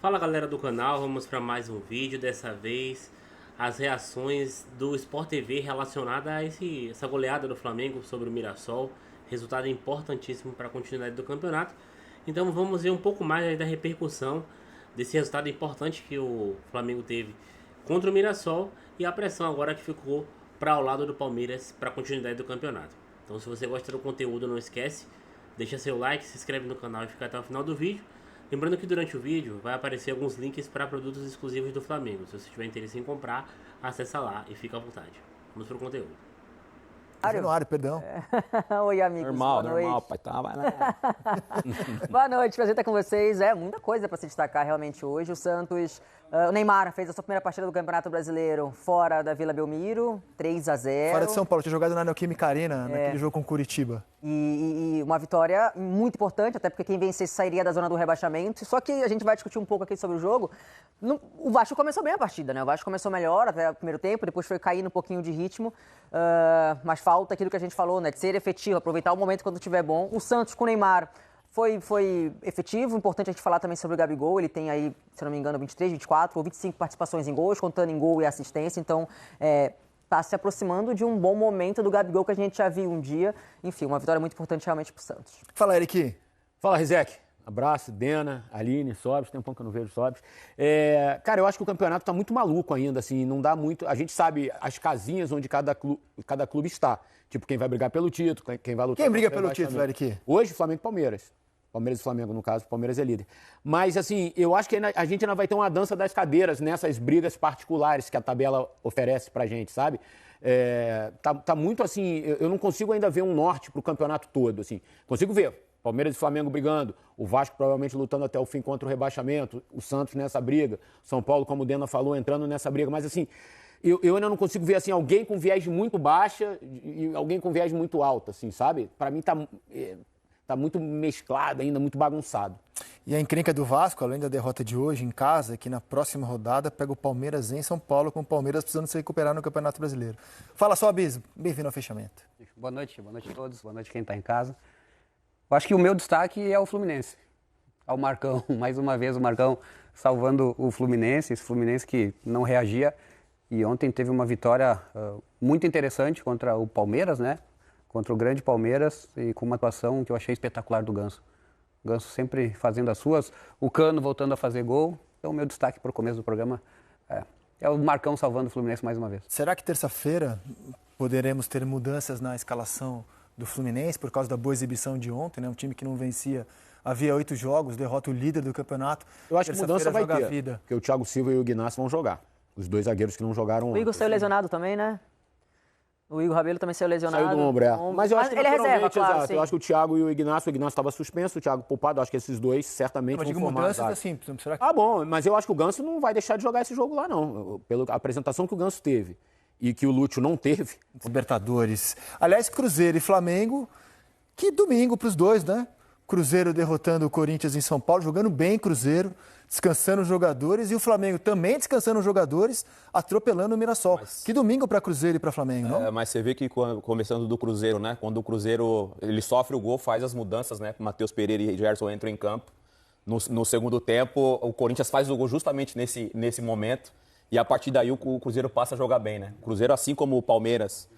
Fala galera do canal, vamos para mais um vídeo. Dessa vez as reações do Sport TV relacionada a essa goleada do Flamengo sobre o Mirassol. Resultado importantíssimo para a continuidade do campeonato. Então vamos ver um pouco mais aí da repercussão desse resultado importante que o Flamengo teve contra o Mirassol e a pressão agora que ficou para o lado do Palmeiras para a continuidade do campeonato. Então se você gosta do conteúdo, não esquece, deixa seu like, se inscreve no canal e fica até o final do vídeo. Lembrando que durante o vídeo vai aparecer alguns links para produtos exclusivos do Flamengo. Se você tiver interesse em comprar, acessa lá e fica à vontade. Vamos pro conteúdo. No ar, perdão. Oi, amigos. Normal, pai. Tá, vai lá. Boa noite, prazer estar com vocês. Muita coisa para se destacar realmente hoje. O Santos, o Neymar fez a sua primeira partida do Campeonato Brasileiro fora da Vila Belmiro, 3-0. Fora de São Paulo, tinha jogado na Neoquímica Arena, naquele jogo com Curitiba. E uma vitória muito importante, até porque quem vencesse sairia da zona do rebaixamento. Só que a gente vai discutir um pouco aqui sobre o jogo. O Vasco começou bem a partida, né? O Vasco começou melhor até o primeiro tempo, depois foi caindo um pouquinho de ritmo. Mas falta aquilo que a gente falou, né? De ser efetivo, aproveitar o momento quando estiver bom. O Santos com o Neymar foi efetivo. Importante a gente falar também sobre o Gabigol. Ele tem aí, se não me engano, 23, 24 ou 25 participações em gols, contando em gol e assistência. Então, está se aproximando de um bom momento do Gabigol que a gente já viu um dia. Enfim, uma vitória muito importante realmente para o Santos. Fala, Eric. Fala, Rizek. Abraço, Dena, Aline, Sobs, tem um pouco que eu não vejo Sobs. Cara, eu acho que o campeonato tá muito maluco ainda, assim, não dá muito... A gente sabe as casinhas onde cada clube está. Tipo, quem vai brigar pelo título, quem vai lutar... Quem briga pelo título, Eric? Hoje, Flamengo e Palmeiras. Palmeiras e Flamengo, no caso, Palmeiras é líder. Mas, assim, eu acho que a gente ainda vai ter uma dança das cadeiras nessas brigas particulares que a tabela oferece pra gente, sabe? Tá muito, assim... Eu não consigo ainda ver um norte pro campeonato todo, assim. Consigo ver Palmeiras e Flamengo brigando, o Vasco provavelmente lutando até o fim contra o rebaixamento, o Santos nessa briga, São Paulo, como o Dena falou, entrando nessa briga. Mas, assim, eu ainda não consigo ver, assim, alguém com viés muito baixa e alguém com viés muito alto, assim, sabe? Pra mim tá muito mesclado ainda, muito bagunçado. E a encrenca do Vasco, além da derrota de hoje em casa, que na próxima rodada pega o Palmeiras em São Paulo, com o Palmeiras precisando se recuperar no Campeonato Brasileiro. Fala só, Bis. Bem-vindo ao fechamento. Boa noite a todos, boa noite quem está em casa. Eu acho que o meu destaque é o Fluminense. Ao Marcão, mais uma vez o Marcão salvando o Fluminense, esse Fluminense que não reagia. E ontem teve uma vitória muito interessante contra o Palmeiras, né? Contra o grande Palmeiras e com uma atuação que eu achei espetacular do Ganso. O Ganso sempre fazendo as suas, o Cano voltando a fazer gol. Então o meu destaque para o começo do programa é o Marcão salvando o Fluminense mais uma vez. Será que terça-feira poderemos ter mudanças na escalação do Fluminense por causa da boa exibição de ontem, né? Um time que não vencia havia 8 jogos, derrota o líder do campeonato. Eu acho que mudança vai ter, vida. porque o Thiago Silva e o Ignacio vão jogar. Os dois zagueiros que não jogaram O Igor saiu lesionado também, né? O Igor Rabelo também saiu lesionado. Saiu do ombro, Mas eu acho que ele é reserva, claro, exato. Eu acho que o Thiago e o Ignacio estava suspenso, o Thiago poupado, acho que esses dois certamente vão formar mudanças é simples, será que... bom, mas eu acho que o Ganso não vai deixar de jogar esse jogo lá, não. Pela apresentação que o Ganso teve e que o Lúcio não teve. Libertadores. Aliás, Cruzeiro e Flamengo, que domingo para os dois, né? Cruzeiro derrotando o Corinthians em São Paulo, jogando bem Cruzeiro, descansando os jogadores, e o Flamengo também descansando os jogadores, atropelando o Mirassol. Que domingo para Cruzeiro e para Flamengo, não? Mas você vê que, começando do Cruzeiro, né? Quando o Cruzeiro ele sofre o gol, faz as mudanças, né? Matheus Pereira e Gerson entram em campo. No segundo tempo, o Corinthians faz o gol justamente nesse momento, e a partir daí o Cruzeiro passa a jogar bem, né? O Cruzeiro, assim como o Palmeiras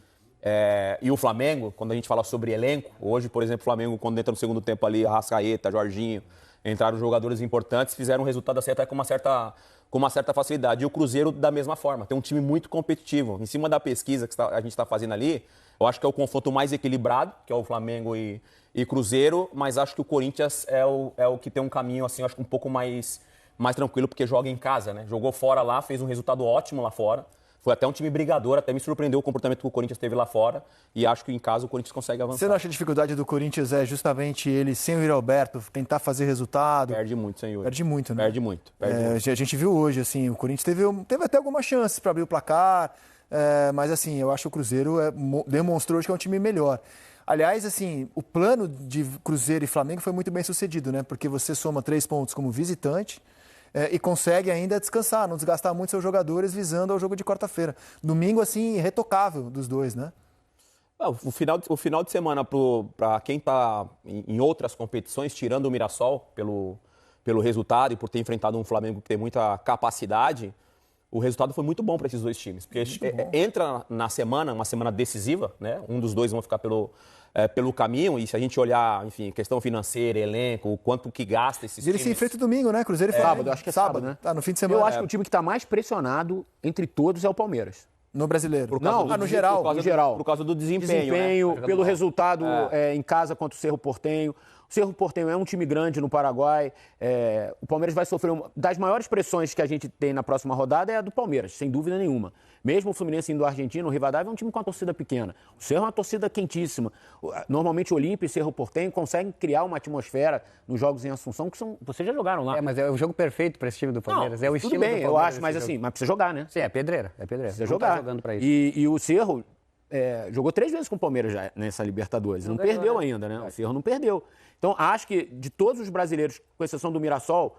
e o Flamengo, quando a gente fala sobre elenco, hoje, por exemplo, o Flamengo, quando entra no segundo tempo ali, Arrascaeta, Jorginho, entraram jogadores importantes, fizeram um resultado assim até com uma certa facilidade. E o Cruzeiro, da mesma forma, tem um time muito competitivo. Em cima da pesquisa que a gente está fazendo ali, eu acho que é o confronto mais equilibrado, que é o Flamengo e Cruzeiro, mas acho que o Corinthians é o que tem um caminho, assim, acho que um pouco mais tranquilo, porque joga em casa, né? Jogou fora lá, fez um resultado ótimo lá fora. Foi até um time brigador, até me surpreendeu o comportamento que o Corinthians teve lá fora. E acho que em casa o Corinthians consegue avançar. Você não acha que a dificuldade do Corinthians é justamente ele, sem o Yuri Alberto, tentar fazer resultado? Perde muito, senhor. Perde muito, né? Perde muito. A gente viu hoje, assim, o Corinthians teve até algumas chances para abrir o placar. Mas, assim, eu acho que o Cruzeiro demonstrou hoje que é um time melhor. Aliás, assim, o plano de Cruzeiro e Flamengo foi muito bem sucedido, né? Porque você soma 3 pontos como visitante, e consegue ainda descansar, não desgastar muito seus jogadores visando ao jogo de quarta-feira. Domingo, assim, irretocável dos dois, né? O final de semana para quem está em outras competições, tirando o Mirassol, pelo pelo resultado e por ter enfrentado um Flamengo que tem muita capacidade, o resultado foi muito bom para esses dois times. Porque entra na semana, uma semana decisiva, né? Um dos dois vão ficar pelo caminho, e se a gente olhar, enfim, questão financeira, elenco, o quanto que gasta esses times... Ele se enfrenta domingo, né? Cruzeiro e Flamengo. Sábado, acho que é sábado, né? Tá, no fim de semana. Eu acho que o time que está mais pressionado entre todos é o Palmeiras. No brasileiro. No geral. Por causa do desempenho, né? Pelo resultado em casa contra o Cerro Porteño. O Cerro Porteño é um time grande no Paraguai. O Palmeiras vai sofrer das maiores pressões que a gente tem na próxima rodada é a do Palmeiras, sem dúvida nenhuma. Mesmo o Fluminense indo ao Argentino, o Rivadavia é um time com uma torcida pequena. O Cerro é uma torcida quentíssima. Normalmente o Olímpia e Cerro Porteño conseguem criar uma atmosfera nos jogos em Assunção que vocês já jogaram lá. Mas é o jogo perfeito para esse time do Palmeiras. É o estilo tudo bem, do Palmeiras. eu acho, mas assim, mas precisa jogar, né? Sim, é pedreira. Precisa Não jogar. tá jogando pra isso. E o Cerro jogou 3 vezes com o Palmeiras já nessa Libertadores. Não perdeu ainda, né? O Cerro não perdeu. Então, acho que de todos os brasileiros, com exceção do Mirassol,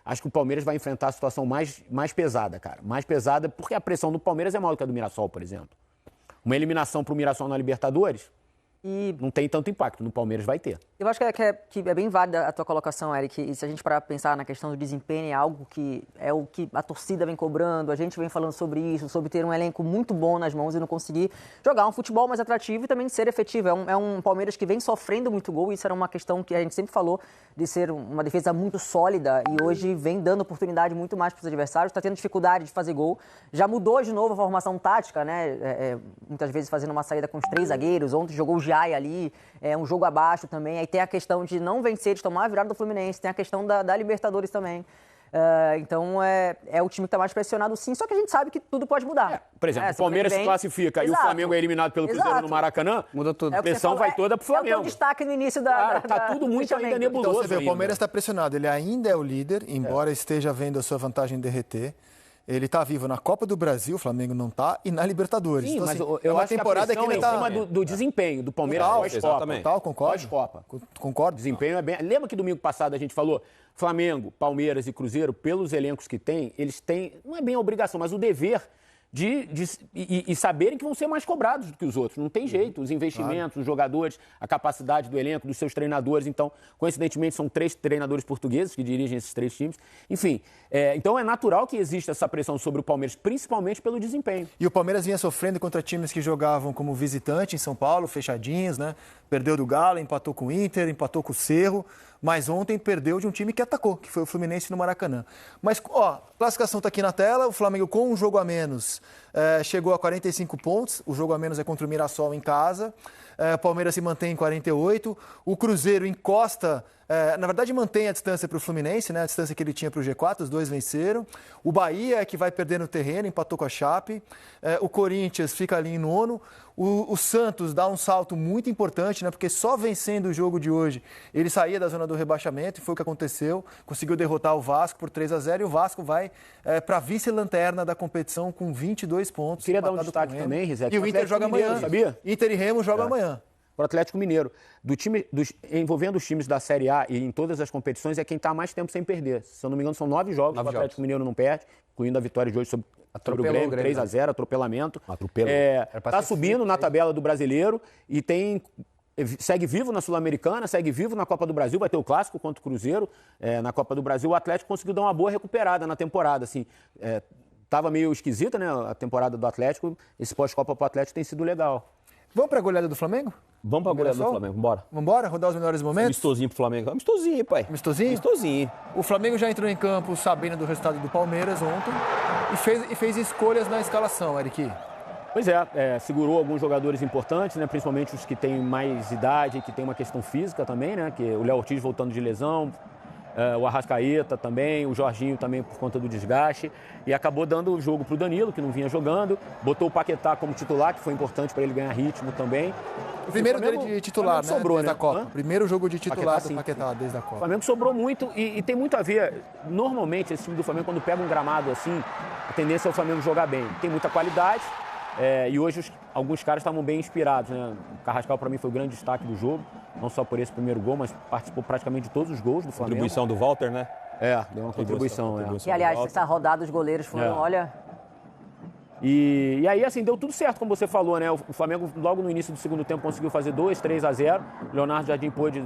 acho que o Palmeiras vai enfrentar a situação mais pesada, cara. Mais pesada, porque a pressão do Palmeiras é maior do que a do Mirassol, por exemplo. Uma eliminação para o Mirassol na Libertadores não tem tanto impacto. No Palmeiras vai ter. Eu acho que é bem válida a tua colocação, Eric. E se a gente parar para pensar na questão do desempenho, é algo que é o que a torcida vem cobrando, a gente vem falando sobre isso, sobre ter um elenco muito bom nas mãos e não conseguir jogar um futebol mais atrativo e também ser efetivo. É um Palmeiras que vem sofrendo muito gol, e isso era uma questão que a gente sempre falou de ser uma defesa muito sólida, e hoje vem dando oportunidade muito mais para os adversários, está tendo dificuldade de fazer gol. Já mudou de novo a formação tática, né? Muitas vezes fazendo uma saída com os 3 zagueiros. Ontem jogou o Jai ali, um jogo abaixo também. Aí tem a questão de não vencer, de tomar a virada do Fluminense, tem a questão da Libertadores também. Então é o time que está mais pressionado, sim, só que a gente sabe que tudo pode mudar. Por exemplo, o Palmeiras se classifica e o Flamengo é eliminado pelo Cruzeiro no Maracanã, muda tudo. A pressão vai toda pro Flamengo. É o destaque no início da... Tá tudo muito ainda nebuloso. Então, você vê, o Palmeiras está pressionado. Ele ainda é o líder, embora esteja vendo a sua vantagem derreter. Ele está vivo na Copa do Brasil, o Flamengo não está, e na Libertadores. Sim, então, mas assim, eu uma acho temporada que a pressão ele é em tá... cima do desempenho do Palmeiras pós-Copa. Total, concordo. Pós-Copa. Concordo. Desempenho é bem... Lembra que domingo passado a gente falou Flamengo, Palmeiras e Cruzeiro, pelos elencos que tem, eles têm, não é bem a obrigação, mas o dever de saberem que vão ser mais cobrados do que os outros. Não tem jeito. Os investimentos, os jogadores, a capacidade do elenco, dos seus treinadores. Então, coincidentemente, são 3 treinadores portugueses que dirigem esses 3 times. Enfim, então é natural que exista essa pressão sobre o Palmeiras, principalmente pelo desempenho. E o Palmeiras vinha sofrendo contra times que jogavam como visitante em São Paulo, fechadinhos, né? Perdeu do Galo, empatou com o Inter, empatou com o Cerro. Mas ontem perdeu de um time que atacou, que foi o Fluminense no Maracanã. Mas, a classificação está aqui na tela. O Flamengo, com um jogo a menos, chegou a 45 pontos. O jogo a menos é contra o Mirassol em casa. O Palmeiras se mantém em 48. O Cruzeiro encosta, na verdade mantém a distância para o Fluminense, né? A distância que ele tinha para o G4, os dois venceram. O Bahia é que vai perder no terreno, empatou com a Chape. O Corinthians fica ali em 9º. O Santos dá um salto muito importante, né? Porque só vencendo o jogo de hoje, ele saía da zona do rebaixamento, e foi o que aconteceu. Conseguiu derrotar o Vasco por 3-0, e o Vasco vai para a vice-lanterna da competição com 22 pontos. Queria dar um destaque também, Rizek. E o Inter joga amanhã, sabia? Inter e Remo jogam amanhã. O Atlético Mineiro, envolvendo os times da Série A e em todas as competições, é quem está há mais tempo sem perder. Se eu não me engano, são 9 jogos que o Atlético Mineiro não perde, incluindo a vitória de hoje sobre o Grêmio, 3-0, atropelamento. Está subindo na tabela do Brasileiro e segue vivo na Sul-Americana, segue vivo na Copa do Brasil, vai ter o clássico contra o Cruzeiro. Na Copa do Brasil, o Atlético conseguiu dar uma boa recuperada na temporada, assim. Estava meio esquisita, né, a temporada do Atlético. Esse pós-Copa para o Atlético tem sido legal. Vamos para a goleada do Flamengo? Vamos para a goleada do Flamengo, bora. Vamos embora? Rodar os melhores momentos? Amistosinho pro Flamengo. Amistosinho, pai. Amistosinho? Amistosinho. O Flamengo já entrou em campo sabendo do resultado do Palmeiras ontem e fez escolhas na escalação, Eric. Pois segurou alguns jogadores importantes, né, principalmente os que têm mais idade e que têm uma questão física também, né, que o Léo Ortiz voltando de lesão, o Arrascaeta também, o Jorginho também por conta do desgaste, e acabou dando o jogo para o Danilo, que não vinha jogando, botou o Paquetá como titular, que foi importante para ele ganhar ritmo também. O primeiro dele de titular, né, sobrou, desde né? a Copa. Primeiro jogo de titular Paquetá, do Paquetá desde a Copa. O Flamengo sobrou muito e tem muito a ver, normalmente esse time do Flamengo, quando pega um gramado assim, a tendência é o Flamengo jogar bem. Tem muita qualidade. E hoje alguns caras estavam bem inspirados, né? O Carrascal, para mim, foi o grande destaque do jogo, não só por esse primeiro gol, mas participou praticamente de todos os gols do Flamengo. Contribuição do Walter, né? Deu uma contribuição. E, aliás, essa rodada os goleiros foram, olha... E aí, assim, deu tudo certo, como você falou, né? O Flamengo, logo no início do segundo tempo, conseguiu fazer 2-3-0. Leonardo Jardim pôde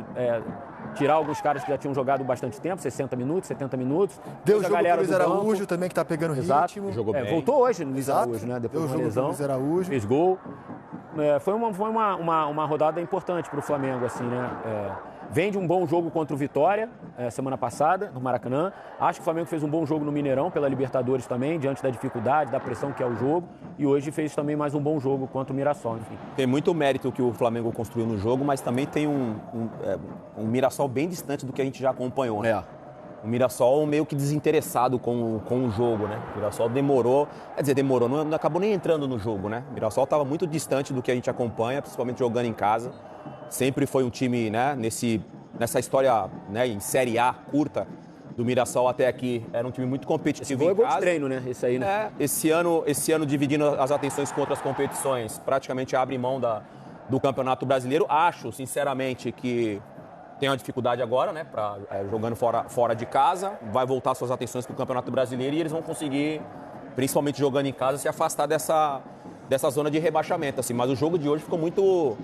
tirar alguns caras que já tinham jogado bastante tempo, 60 minutos, 70 minutos. Deu o Depois a jogo pro galera Luiz do banco. Araújo também, que tá pegando Exato. ritmo. Jogou bem. Voltou hoje no Luiz Exato. Araújo, né? Depois Deu de o uma jogo pro lesão. Luiz Araújo. Fez gol. Foi uma rodada importante para o Flamengo, assim, né? Vem de um bom jogo contra o Vitória, semana passada, no Maracanã. Acho que o Flamengo fez um bom jogo no Mineirão, pela Libertadores também, diante da dificuldade, da pressão que é o jogo. E hoje fez também mais um bom jogo contra o Mirassol, enfim. Tem muito mérito que o Flamengo construiu no jogo, mas também tem um Mirassol bem distante do que a gente já acompanhou, né? O Mirassol meio que desinteressado com o jogo, né? O Mirassol demorou, não acabou nem entrando no jogo, né? O Mirassol estava muito distante do que a gente acompanha, principalmente jogando em casa. Sempre foi um time, né, nessa história, né, em Série A curta do Mirassol até aqui, era um time muito competitivo em Foi gol de casa. treino, né? Esse aí, né? Esse ano dividindo as atenções com outras competições, praticamente abre mão do Campeonato Brasileiro. Acho, sinceramente, que tem uma dificuldade agora, né, jogando fora de casa, vai voltar suas atenções para o Campeonato Brasileiro e eles vão conseguir, principalmente jogando em casa, se afastar dessa zona de rebaixamento, assim. Mas o jogo de hoje ficou muito,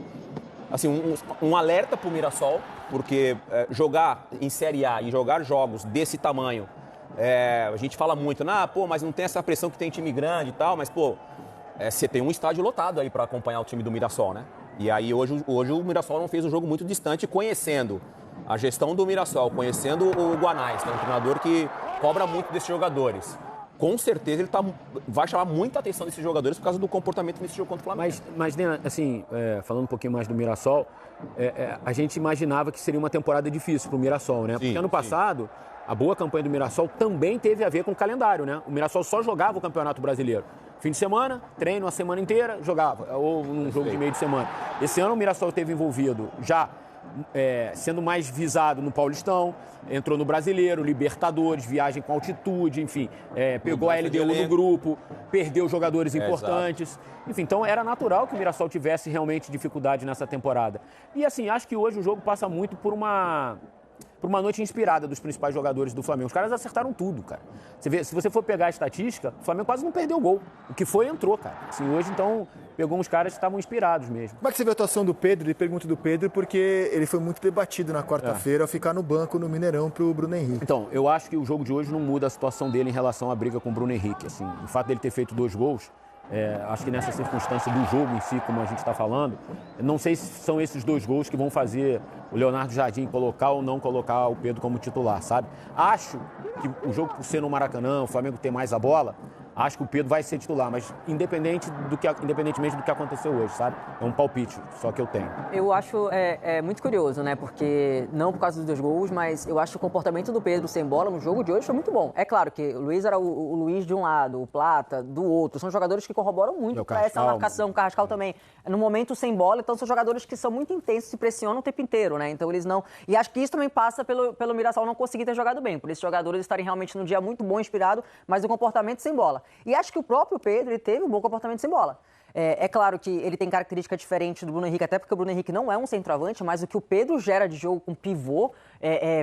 assim, um alerta para o Mirassol, porque jogar em Série A e jogar jogos desse tamanho, a gente fala muito, mas não tem essa pressão que tem time grande e tal, mas, você tem um estádio lotado aí para acompanhar o time do Mirassol, né? E aí hoje o Mirassol não fez um jogo muito distante, conhecendo a gestão do Mirassol, conhecendo o Guanais, que é um treinador que cobra muito desses jogadores. Com certeza ele vai chamar muita atenção desses jogadores por causa do comportamento nesse jogo contra o Flamengo. Mas Nena, assim, falando um pouquinho mais do Mirassol, a gente imaginava que seria uma temporada difícil para o Mirassol, né? Porque ano passado, a boa campanha do Mirassol também teve a ver com o calendário, né? O Mirassol só jogava o Campeonato Brasileiro. Fim de semana, treino a semana inteira, jogava, ou num jogo de meio de semana. Esse ano o Mirassol esteve envolvido já sendo mais visado no Paulistão, entrou no Brasileiro, Libertadores, viagem com altitude, enfim, pegou a LDU no grupo, perdeu jogadores importantes. Enfim, então era natural que o Mirassol tivesse realmente dificuldade nessa temporada. E assim, acho que hoje o jogo passa muito por uma noite inspirada dos principais jogadores do Flamengo. Os caras acertaram tudo, cara. Você vê, se você for pegar a estatística, o Flamengo quase não perdeu gol. O que foi, entrou, cara. Assim, hoje, então, pegou uns caras que estavam inspirados mesmo. Como é que você vê a atuação do Pedro? Ele pergunta do Pedro porque ele foi muito debatido na quarta-feira ao ficar no banco no Mineirão pro Bruno Henrique. Então, eu acho que o jogo de hoje não muda a situação dele em relação à briga com o Bruno Henrique. Assim, o fato dele ter feito 2 gols, acho que nessa circunstância do jogo em si, como a gente está falando, não sei se são esses 2 gols que vão fazer o Leonardo Jardim colocar ou não colocar o Pedro como titular, sabe? Acho que o jogo, por ser no Maracanã, o Flamengo ter mais a bola, acho que o Pedro vai ser titular, mas independentemente do que aconteceu hoje, sabe? É um palpite só que eu tenho. Eu acho muito curioso, né? Porque, não por causa dos 2 gols, mas eu acho que o comportamento do Pedro sem bola no jogo de hoje foi muito bom. É claro que o Luiz era o Luiz de um lado, o Plata do outro. São jogadores que corroboram muito para essa marcação. O Carrascal também. No momento sem bola, então são jogadores que são muito intensos, se pressionam o tempo inteiro, né? Então eles não... E acho que isso também passa pelo Mirassol não conseguir ter jogado bem. Por esses jogadores estarem realmente num dia muito bom, inspirado, mas o comportamento sem bola. E acho que o próprio Pedro ele teve um bom comportamento sem bola. É claro que ele tem característica diferente do Bruno Henrique, até porque o Bruno Henrique não é um centroavante, mas o que o Pedro gera de jogo com pivô,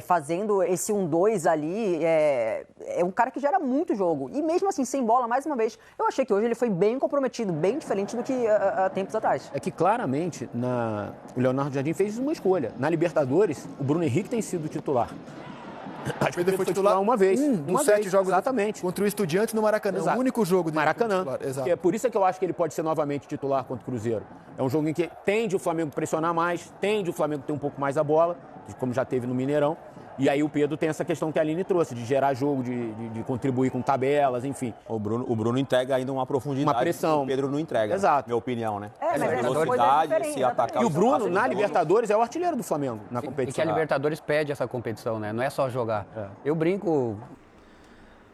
fazendo esse 1-2 ali, é um cara que gera muito jogo. E mesmo assim, sem bola, mais uma vez, eu achei que hoje ele foi bem comprometido, bem diferente do que há tempos atrás. É que claramente o Leonardo Jardim fez uma escolha. Na Libertadores, o Bruno Henrique tem sido titular. Acho que ele foi titular uma vez. Nos 7 jogos exatamente. Contra o Estudiantes no Maracanã. Exato. O único jogo dele. Maracanã. Exato. É por isso que eu acho que ele pode ser novamente titular contra o Cruzeiro. É um jogo em que tende o Flamengo pressionar mais, tende o Flamengo ter um pouco mais a bola, como já teve no Mineirão. E aí o Pedro tem essa questão que a Aline trouxe, de gerar jogo, de contribuir com tabelas, enfim. O Bruno entrega ainda uma profundidade. Uma pressão. Que o Pedro não entrega. Exato. Minha opinião, né? Mas Essa essa velocidade, coisa é se atacar. E o Bruno, espaço, na ele Libertadores, é o artilheiro do Flamengo na E que competição. a Libertadores pede essa competição, né? Não é só jogar. Eu brinco...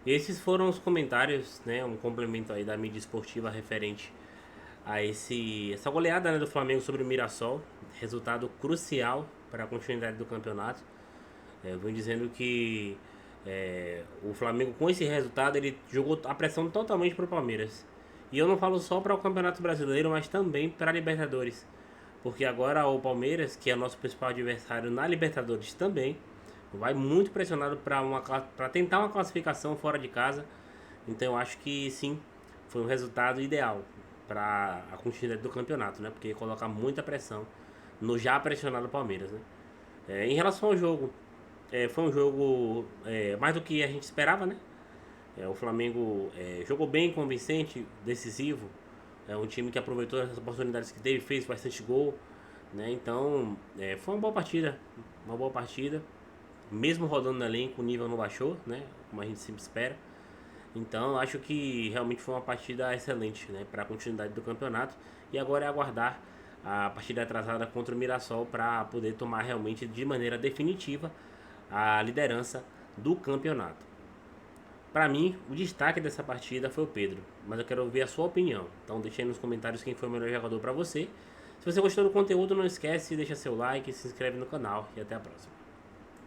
Esses foram os comentários, né? Um complemento aí da mídia esportiva referente a essa goleada, né, do Flamengo sobre o Mirassol. Resultado crucial para a continuidade do campeonato. Eu vou dizendo que o Flamengo, com esse resultado, ele jogou a pressão totalmente para o Palmeiras. E eu não falo só para o Campeonato Brasileiro, mas também para a Libertadores. Porque agora o Palmeiras, que é o nosso principal adversário na Libertadores também, vai muito pressionado para tentar uma classificação fora de casa. Então eu acho que sim, foi um resultado ideal para a continuidade do campeonato, né? Porque coloca muita pressão no já pressionado Palmeiras, né? Em relação ao jogo, foi um jogo mais do que a gente esperava, né? O Flamengo jogou bem, convincente, decisivo. É um time que aproveitou as oportunidades que teve, fez bastante gol, né? Então, foi uma boa partida. Uma boa partida. Mesmo rodando no elenco, o nível não baixou, né? Como a gente sempre espera. Então, acho que realmente foi uma partida excelente, né? Para a continuidade do campeonato. E agora é aguardar a partida atrasada contra o Mirassol para poder tomar realmente de maneira definitiva a liderança do campeonato. Para mim, o destaque dessa partida foi o Pedro, mas eu quero ouvir a sua opinião. Então deixe aí nos comentários quem foi o melhor jogador para você. Se você gostou do conteúdo, não esquece, deixa seu like, se inscreve no canal e até a próxima.